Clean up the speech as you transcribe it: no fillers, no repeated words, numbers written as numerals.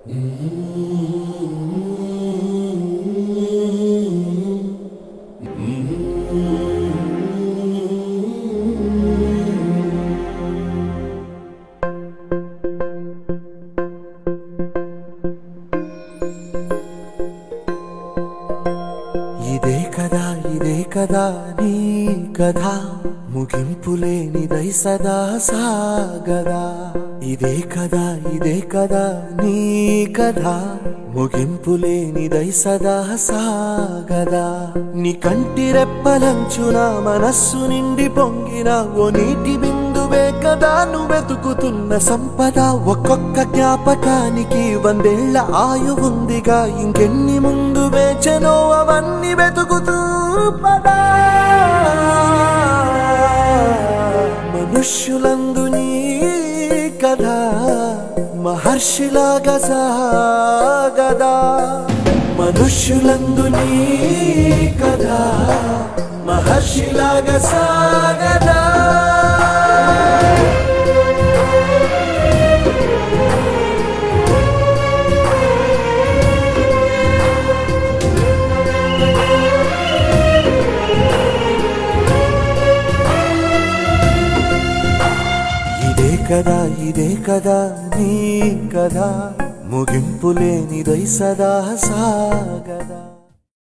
ఇదే కదా నీ కథ ముగింపులేనిదై సదా సాగదా ఇదే కదా నీ కథ ముగింపులేనిదై సదా సాగదా నీ కంటి రెప్పలంచున మనస్సు నిండి పొంగిన ఓ నీటి బిందువే కదా నువ్వెతుకుతున్న సంపద ఒక్కొక్క జ్ఞాపకానికి 100 ఏళ్ల ఆయువుందిగా ఇంకెన్ని ముందు వేచనో అవన్నీ వెతుకుతూ పదా మనుష్యులందు నీ కథ మహర్షిలాగా సాగదా మనుష్యులందు నీ కథ మహర్షిలాగా సాగదా ఇదే కదా నీ కథ ముగింపులేనిదై సదా సాగదా.